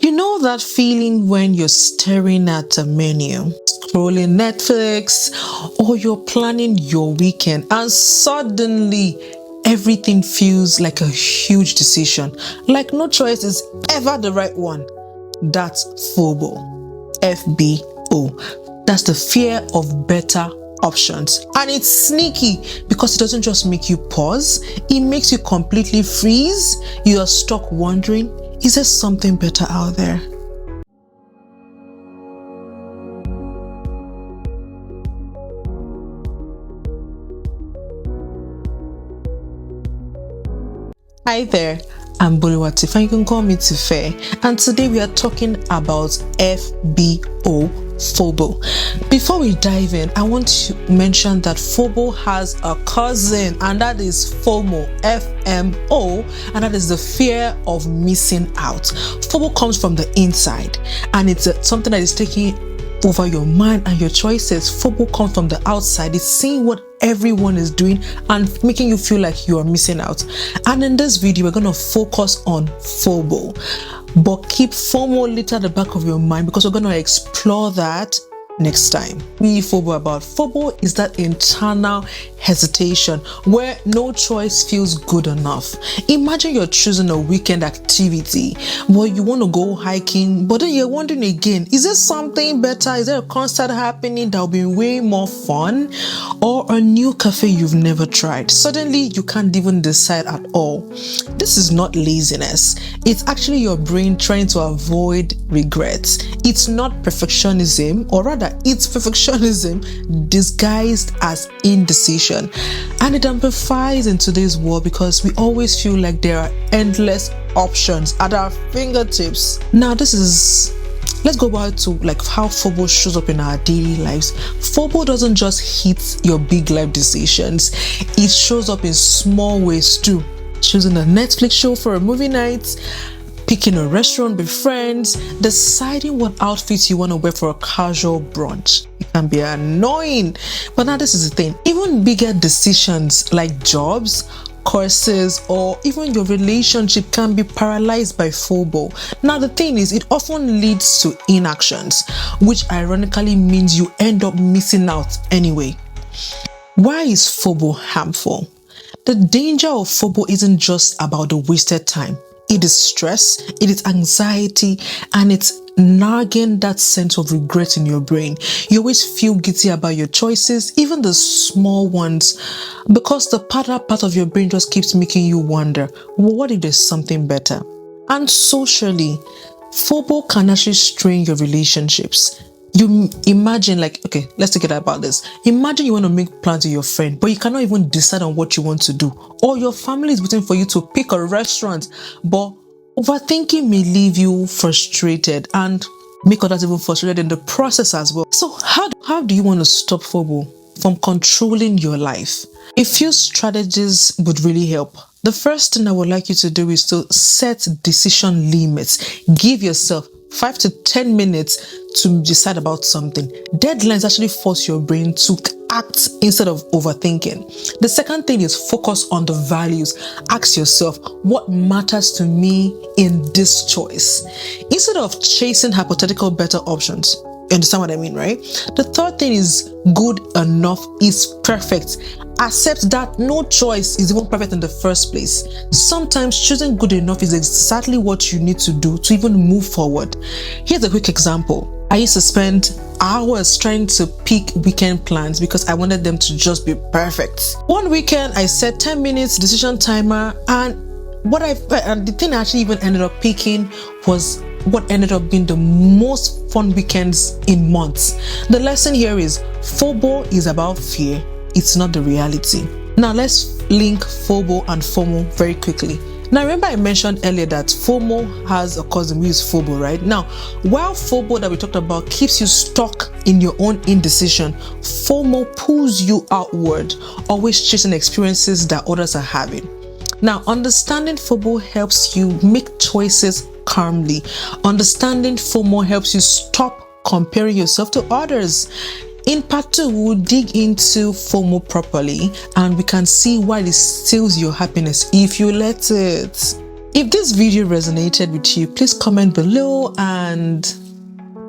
You know that feeling when you're staring at a menu, scrolling Netflix, or you're planning your weekend and suddenly everything feels like a huge decision, like no choice is ever the right one? That's FOBO. FBO. That's the fear of better options. And it's sneaky because it doesn't just make you pause, it makes you completely freeze. You are stuck wondering, is there something better out there? Hi there, I'm Tife, and you can call me Tife. And today we are talking about FBO, FOBO. Before we dive in, I want to mention that FOBO has a cousin, and that is FOMO, FMO, and that is the fear of missing out. FOBO comes from the inside, and it's something that is taking over your mind and your choices. FOBO comes from the outside. It's seeing what everyone is doing and making you feel like you are missing out. And in this video, we're going to focus on FOBO, but keep FOMO little at the back of your mind because we're going to explore that next time. FOBO about FOBO is that internal hesitation where no choice feels good enough. Imagine you're choosing a weekend activity, but you want to go hiking, but then you're wondering again, is there something better? Is there a concert happening that will be way more fun, or a new cafe you've never tried? Suddenly you can't even decide at all. This is not laziness. It's actually your brain trying to avoid regrets. It's not perfectionism, or rather it's perfectionism disguised as indecision. And it amplifies in today's world because we always feel like there are endless options at our fingertips. Now let's go back to like how FOBO shows up in our daily lives. FOBO doesn't just hit your big life decisions. It shows up in small ways too. Choosing a Netflix show for a movie night, picking a restaurant with friends, deciding what outfits you want to wear for a casual brunch. It can be annoying. But now this is the thing. Even bigger decisions like jobs, courses, or even your relationship can be paralyzed by FOBO. Now the thing is, it often leads to inactions, which ironically means you end up missing out anyway. Why is FOBO harmful? The danger of FOBO isn't just about the wasted time. It is stress, it is anxiety, and it's nagging that sense of regret in your brain. You always feel guilty about your choices, even the small ones, because the part of your brain just keeps making you wonder, well, what if there's something better? And socially, FOBO can actually strain your relationships. You imagine, like, okay, let's take it about this. Imagine you want to make plans with your friend, but you cannot even decide on what you want to do. Or your family is waiting for you to pick a restaurant, but overthinking may leave you frustrated and make others even frustrated in the process as well. So how do you want to stop FOBO from controlling your life? A few strategies would really help. The first thing I would like you to do is to set decision limits. Give yourself 5 to 10 minutes to decide about something. Deadlines actually force your brain to act instead of overthinking. The second thing is focus on the values. Ask yourself, what matters to me in this choice? Instead of chasing hypothetical better options. You understand what I mean, right? The third thing is good enough is perfect. Accept that no choice is even perfect in the first place. Sometimes choosing good enough is exactly what you need to do to even move forward. Here's a quick example. I used to spend hours trying to pick weekend plans because I wanted them to just be perfect. One weekend, I set 10 minutes decision timer, and the thing I actually even ended up picking was what ended up being the most fun weekends in months. The lesson here is FOBO is about fear. It's not the reality. Now let's link FOBO and FOMO very quickly. Now remember I mentioned earlier that FOMO has a cousin who is FOBO, right? Now, while FOBO that we talked about keeps you stuck in your own indecision, FOMO pulls you outward, always chasing experiences that others are having. Now, understanding FOBO helps you make choices calmly. Understanding FOMO helps you stop comparing yourself to others. In part 2, we'll dig into FOMO properly and we can see why it steals your happiness if you let it. If this video resonated with you, please comment below and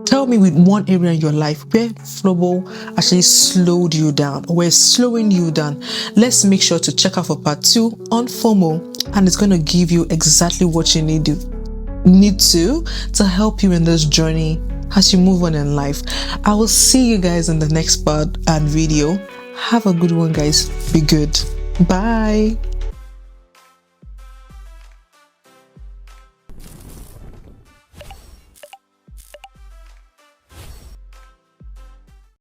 tell me with one area in your life where FOBO actually slowed you down or where it's slowing you down. Let's make sure to check out for part 2 on FOMO, and it's going to give you exactly what you need to help you in this journey as you move on in life. I will see you guys in the next part and video. Have a good one, guys. Be good. Bye.